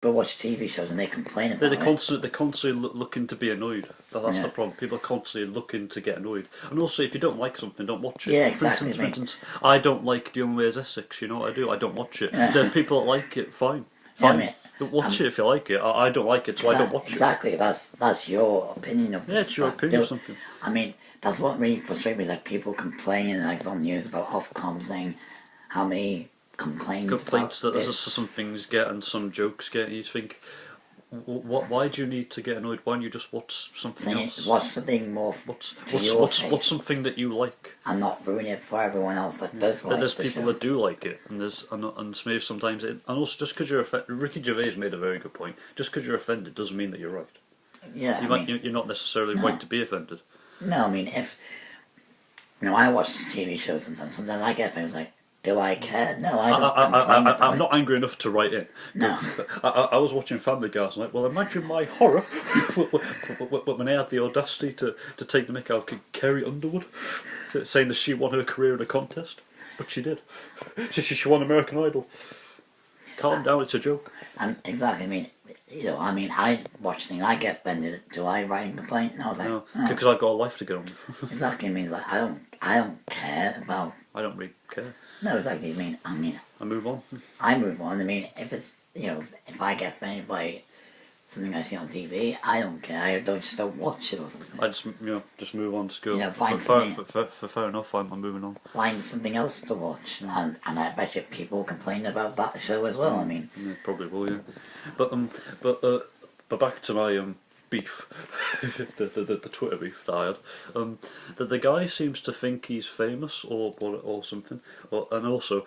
but watch TV shows and they complain about They're constantly looking to be annoyed. That's the problem. People are constantly looking to get annoyed. And also, if you don't like something, don't watch it. Yeah, exactly. For instance, I don't like The Young Ways Essex. You know what I do? I don't watch it. Yeah. There are people that like it. Fine. Yeah, Watch it if you like it. I don't like it, so I don't watch it. Exactly. That's your opinion of this. Yeah, it's your opinion of something. I mean, that's what really frustrates me, is like people complaining, like on news about Ofcom saying how many complaints that some things get and some jokes get. You think, why do you need to get annoyed? Why don't you just watch something else? Watch something more what's something that you like, and not ruin it for everyone else that does like it. There's people that do like it, and maybe sometimes and also just because you're offended. Ricky Gervais made a very good point. Just because you're offended doesn't mean that you're right. Yeah, you're not necessarily right to be offended. No, I mean, I watch TV shows sometimes I get offended, like, do I care? No, I don't. I'm not angry enough to write in. No. I was watching Family Guy and I'm like, well, imagine my horror when I had the audacity to take the mick out of Carrie Underwood, saying that she won her career in a contest. But she did. She won American Idol. Calm down, it's a joke. Exactly, I watch things, I get offended. Do I write and complain? And I was like, no, because I've got a life to get on with. Exactly, like, I don't care about... I don't really care. No, exactly, I move on. I move on. If it's, if I get offended by something I see on TV, I don't care. I just don't watch it or something. I just move on to go. Find something. Fair enough. I'm moving on. Find something else to watch, and I bet you people complain about that show as well. Yeah, probably will. Yeah, but back to my beef, the Twitter beef that I had. That the guy seems to think he's famous or something, and also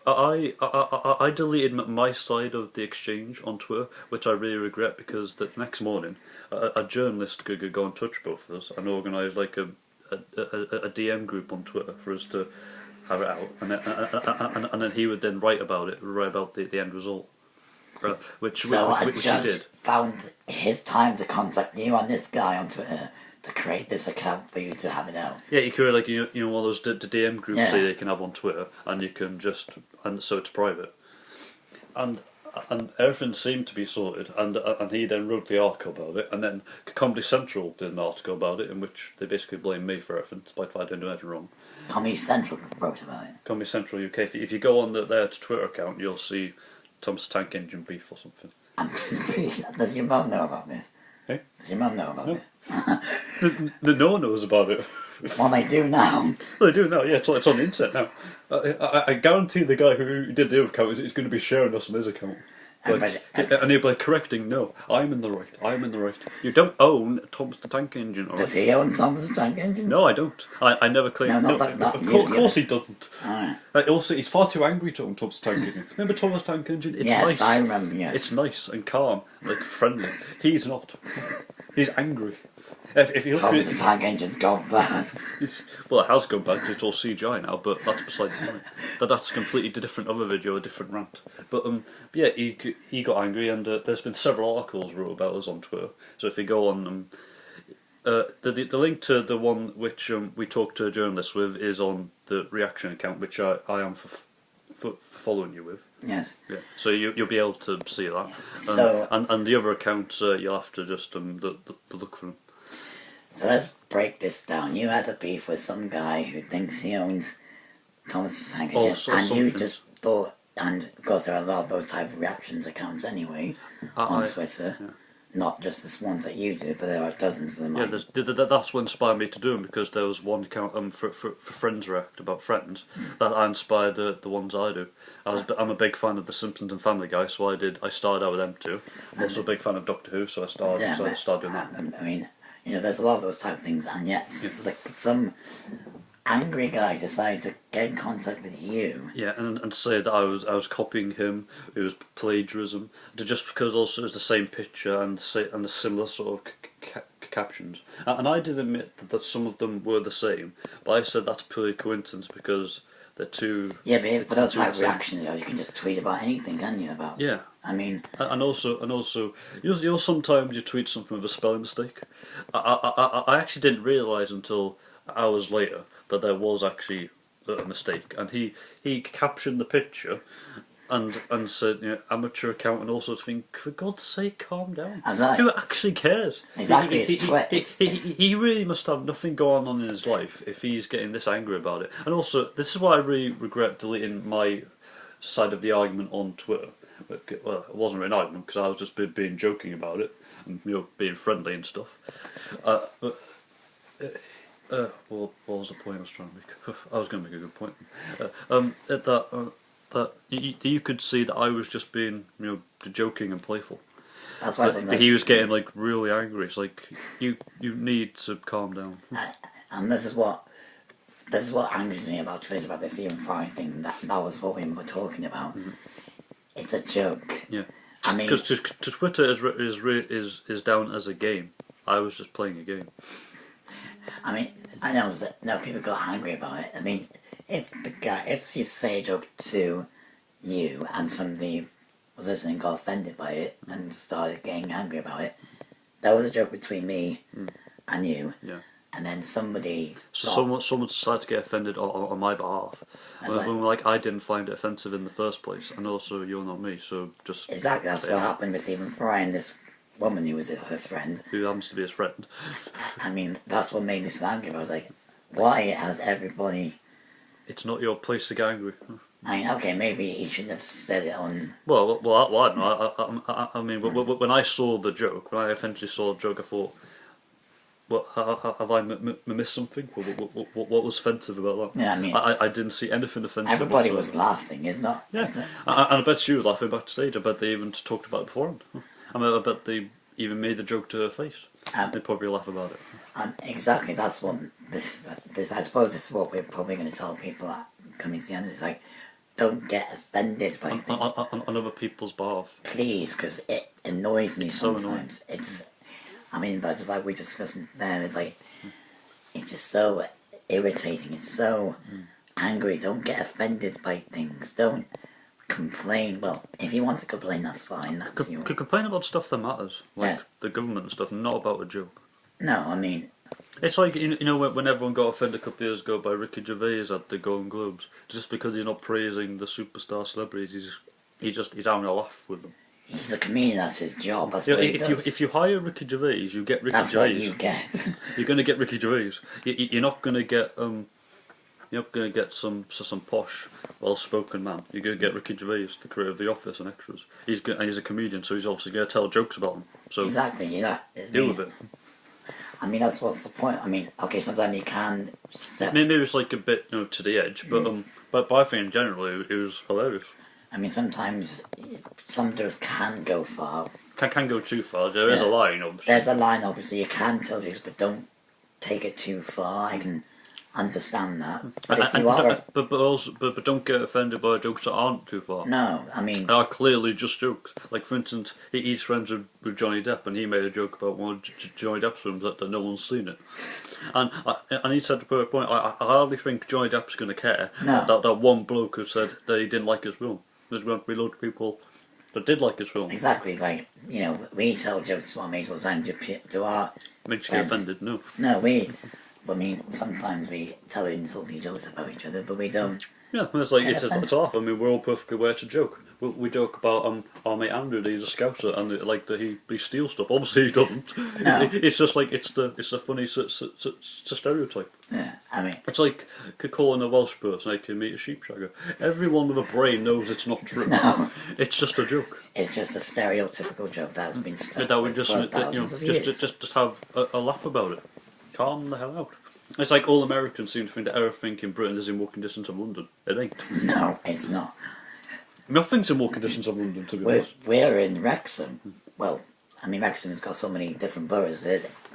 I deleted my side of the exchange on Twitter, which I really regret, because the next morning a journalist could go and touch both of us and organise like a DM group on Twitter for us to have it out, and then he would then write about the end result. Which he did. Found his time to contact you and this guy on Twitter to create this account for you to have it out. Yeah, you could like one of those the DM groups that you can have on Twitter, and you can so it's private, and everything seemed to be sorted, and he then wrote the article about it, and then Comedy Central did an article about it in which they basically blame me for everything, despite I didn't do anything wrong. Comedy Central wrote about it. Comedy Central UK. If you go on their Twitter account, you'll see Thomas Tank Engine beef or something. Does your mum know about this? Hey? Does your mum know about it? No one knows about it. Well, they do now. Well, they do now, yeah, it's on the internet now. I guarantee the guy who did the other account is going to be sharing us on his account. And he'll be like correcting, no, I'm in the right. You don't own Thomas the Tank Engine. Does he own Thomas the Tank Engine? No, I don't. I never claimed. No, not that. Of course he doesn't. Alright. Also, he's far too angry to own Thomas the Tank Engine. Remember Thomas the Tank Engine? It's yes, nice. I remember, yes. It's nice and calm, like friendly. He's not. He's angry. If you look Thomas the Tank Engine's gone bad. Well, it has gone bad because it's all CGI now, but that's beside the point. That's a completely different other video, a different rant. But yeah, he got angry, and there's been several articles wrote about us on Twitter. So if you go on, the link to the one which we talked to a journalist with is on the reaction account, which I am for following you with. Yes. Yeah. So you'll be able to see that. So and the other accounts you'll have to just look for them. So let's break this down. You had a beef with some guy who thinks he owns Thomas the Tank Engine, and you just thought, and of course there are a lot of those type of reactions accounts anyway on Twitter. Yeah. Not just the ones that you do, but there are dozens of them. Yeah, that's what inspired me to do them, because there was one account for Friends React about Friends that inspired the ones I do. I'm a big fan of The Simpsons and Family Guy, so I started out with them too. I'm also a big fan of Doctor Who, so I started doing that. I mean, there's a lot of those type of things, and yet like some angry guy decided to get in contact with you. Yeah, and say that I was copying him. It was plagiarism, just because also it was the same picture and the similar sort of captions. And I did admit that some of them were the same, but I said that's purely coincidence because they're too. Yeah, but for those type of reactions, you can just tweet about anything, can you? About yeah. I mean, and also, sometimes you tweet something with a spelling mistake. I actually didn't realise until hours later that there was actually a mistake, and he captioned the picture and said, amateur account and all sorts of things. For God's sake, calm down. Exactly. Who actually cares? Exactly, He really must have nothing going on in his life if he's getting this angry about it. And also, this is why I really regret deleting my side of the argument on Twitter. Well, it wasn't really an argument because I was just being joking about it and being friendly and stuff. Well, what was the point I was trying to make? I was going to make a good point. That you could see that I was just being, joking and playful. That's why but he was getting like really angry. It's like you need to calm down. And this is what angers me about Twitter, about this Stephen Fry thing. That was what we were talking about. Mm-hmm. It's a joke. Yeah. I mean, because to Twitter is down as a game. I was just playing a game. I mean, I know that people got angry about it. I mean, if you say a joke to you and somebody was listening got offended by it and started getting angry about it, that was a joke between me and you. Yeah. And then somebody. So someone decided to get offended on my behalf. When I didn't find it offensive in the first place, and also you're not me, so just exactly that's what happened with Stephen Fry and this woman who was her friend. Who happens to be his friend. I mean, that's what made me so angry. I was like, why has everybody... It's not your place to get angry. I mean, okay, maybe he shouldn't have said it on... Well, I don't know. I mean, when I saw the joke, when I eventually saw the joke, I thought, what, have I missed something? What was offensive about that? Yeah, I mean... I didn't see anything offensive. Everybody was laughing, isn't it? Yeah, and I bet she was laughing backstage. I bet they even talked about it beforehand. I mean, I bet they even made the joke to her face. They'd probably laugh about it. Exactly, that's what this. I suppose this is what we're probably going to tell people coming to the end. It's like, don't get offended by things. On other people's behalf. Please, because it annoys me sometimes. So it's, I mean, just like we discussed there, it's like, it's just so irritating. It's so angry. Don't get offended by things. Don't complain. Well, if you want to complain, that's fine. That's you. Complain about stuff that matters, like the government and stuff, not about a joke. No, I mean, it's like when everyone got offended a couple of years ago by Ricky Gervais at the Golden Globes, just because he's not praising the superstar celebrities, he's having a laugh with them. He's a comedian. That's his job. That's what he does. If you hire Ricky Gervais, you get Ricky Gervais. That's what you get. You're going to get Ricky Gervais. You're not going to get You're not going to get some posh, well-spoken man. You're going to get Ricky Gervais, the creator of The Office and Extras. He's a comedian, so he's obviously going to tell jokes about them. So exactly, deal with it. I mean, that's what's the point. I mean, okay, sometimes you can step... Maybe it's like a bit, to the edge, but I think in general it was hilarious. I mean, sometimes some jokes can go far. Can go too far. There is a line, obviously. There's a line, obviously. You can tell jokes, but don't take it too far. I can understand that. But if you are... But don't get offended by jokes that aren't too far. No, I mean... They are clearly just jokes. Like, for instance, he's friends with Johnny Depp, and he made a joke about one of Johnny Depp's films that no one's seen it. And he said to a point, I hardly think Johnny Depp's going to care that one bloke who said that he didn't like his film. There's going to be loads of people that did like his film. Exactly, it's like, we tell jokes to our mates all the time to our Makes you offended, no. No, I mean, sometimes we tell insulting jokes about each other, but we don't. Yeah, it's like it's off. I mean, we're all perfectly aware to joke. We joke about our mate Andrew. That he's a scouser and that he steals stuff. Obviously, he doesn't. No. It's just like it's a funny it's a stereotype. Yeah, I mean, it's like calling a Welsh person I can meet a sheep shagger. Everyone with a brain knows it's not true. No, it's just a joke. It's just a stereotypical joke that's been stuck that we with for thousands of years. Just have a laugh about it. Calm the hell out. It's like all Americans seem to think that everything in Britain is in walking distance of London. It ain't. No, it's not. Nothing's in walking distance of London, to be honest. We're in Wrexham. Well, I mean, Wrexham's got so many different boroughs.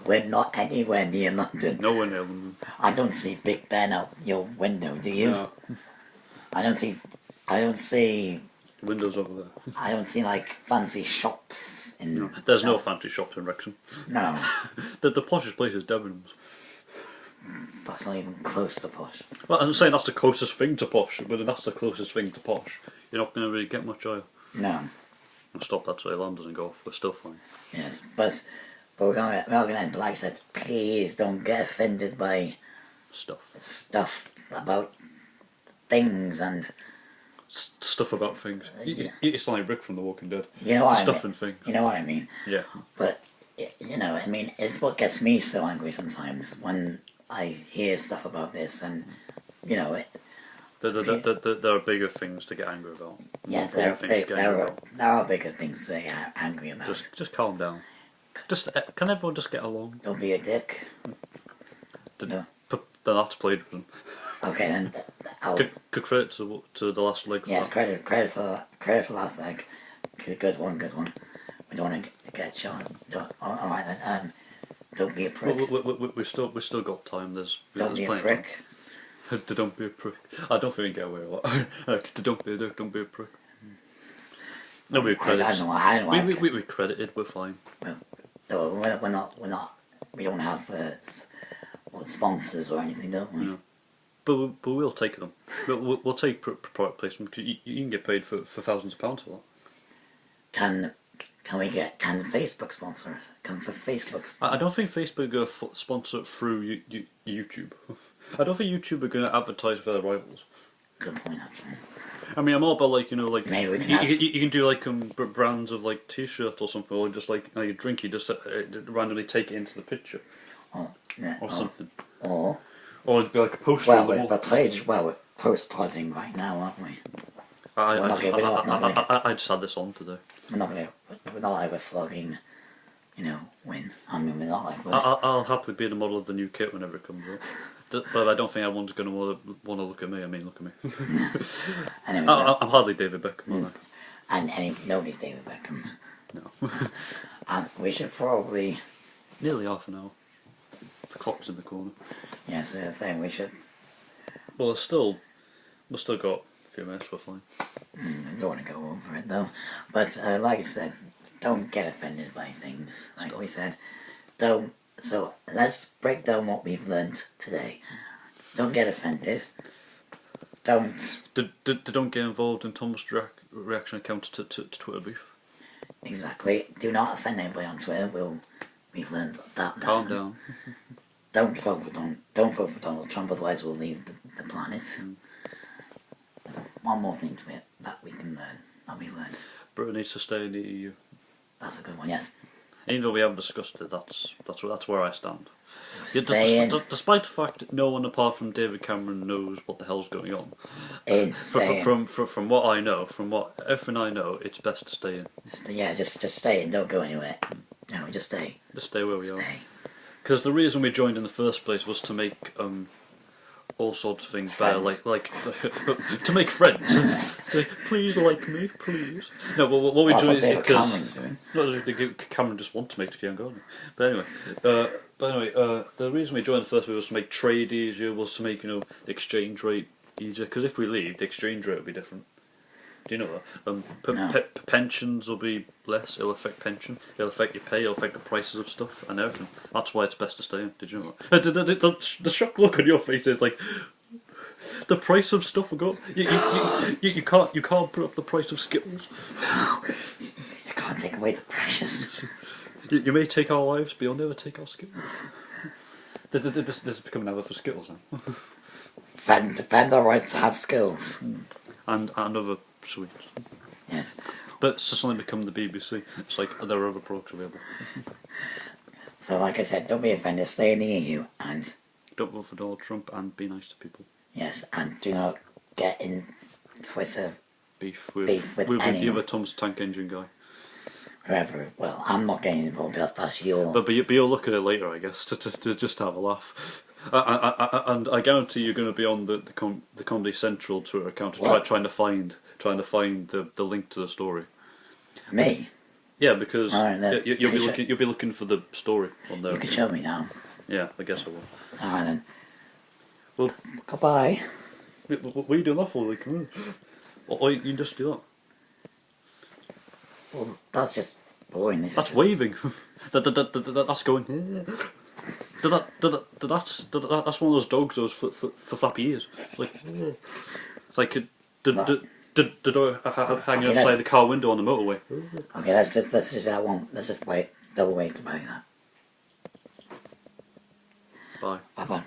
We're not anywhere near London. Nowhere near London. I don't see Big Ben out your window, do you? No. I don't see... Windows over there. I don't see, like, fancy shops in... No, there's no fancy shops in Wrexham. No. The poshest place is Debenhams. That's not even close to posh. Well, I'm saying that's the closest thing to posh, but that's the closest thing to posh. You're not going to really get much, are you? No. I'll stop that so the alarm doesn't go off. We're still fine. Yes, but we're going to end, like I said, please don't get offended by... Stuff about things and... stuff about things. It's like Rick from The Walking Dead. You know what I Stuff mean? and things. You know what I mean? Yeah. But, you know, I mean, it's what gets me so angry sometimes when I hear stuff about this and, you know... There are bigger things to get angry about. Yes, there are bigger things to get angry about. Just calm down. Can everyone just get along? Don't be a dick. No. That's played with them. Okay, then I'll... Good credit to the last leg. Yes, credit for last leg. Good one. We don't want to get shot. Alright then, don't be a prick. We've still got time. Don't be a prick. Don't be a prick. I don't think we can get away with that. Don't be a dick, don't be a prick. No, we credited. We credited, we're fine. Well, we're not, we don't have sponsors or anything, don't we? No. But we'll take them. We'll take product placement. You can get paid for thousands of pounds for that. Can Facebook sponsor? I don't think Facebook are going to sponsor through YouTube. I don't think YouTube are going to advertise for their rivals. Good point, actually. I mean, I'm all about maybe we can you can do brands of t-shirt or something, or just a drink. You just randomly take it into the picture, or something. Or it'd be like a poster. Well, we're post-podding right now, aren't we? I just had this on today. We're not like we're flogging, Win. I mean, we're not like we're... I'll happily be the model of the new kit whenever it comes up. But I don't think everyone's going to want to look at me. I mean, look at me. Anyway, I'm hardly David Beckham, am I? And nobody's David Beckham. No. And we should probably... Nearly half an hour. The clock's in the corner. Yes, the same. We should... Well, we've still got a few minutes, we're fine. I don't want to go over it, though. But, like I said, don't get offended by things. Like we said, don't... So, let's break down what we've learnt today. Don't get offended. Don't... Don't get involved in Tom's reaction accounts to Twitter beef. Exactly. Do not offend anybody on Twitter. We've learned that lesson. Calm down. Don't vote for Donald Trump, otherwise we'll leave the planet. One more thing to it that we can learn, that we've learned. Britain needs to stay in the EU. That's a good one, yes. Even though we haven't discussed it, that's where I stand. Despite the fact that no one apart from David Cameron knows what the hell's going on. From what I know, everything I know, it's best to stay in. Just stay in, don't go anywhere. No, just stay. Just stay where we are. Because the reason we joined in the first place was to make all sorts of things better, like to make friends. Please like me, please. No, what we do is because Cameron just want to make the young garden. But anyway, the reason we joined the first place was to make trade easier, was to make the exchange rate easier. Because if we leave, the exchange rate will be different. Do you know that? No. Pensions will be less. It'll affect pension. It'll affect your pay. It'll affect the prices of stuff and everything. That's why it's best to stay in. Did you know that? The shocked look on your face is like the price of stuff will go up. You can't put up the price of Skittles. You can't take away the precious. You may take our lives, but you'll never take our Skittles. This is becoming an advert for Skittles now. Defend our right to have skills. And other sweets. Yes. But it's suddenly become the BBC. It's like there are other products available. So, like I said, don't be offended. Stay in the EU and don't vote for Donald Trump and be nice to people. Yes, and do not get in Twitter beef with anyone. The other Tom's Tank Engine guy. Whoever. Well, I'm not getting involved. That's your. But you'll look at it later, I guess, to just have a laugh. And I guarantee you're going to be on the Comedy Central Twitter account trying to find the link to the story. Me? Yeah, because right, you'll be looking for the story on there. You can show me now. Yeah, I guess I will. Alright then. Well, goodbye. What are you doing that for? Like, or you can just do that. Well, that's just boring. That's waving. That's going. That's one of those dogs. Those for flappy ears. It's like the door hanging outside the car window on the motorway. Okay, let's just that one. Let's just wait. Double wait goodbye. Bye. Bye.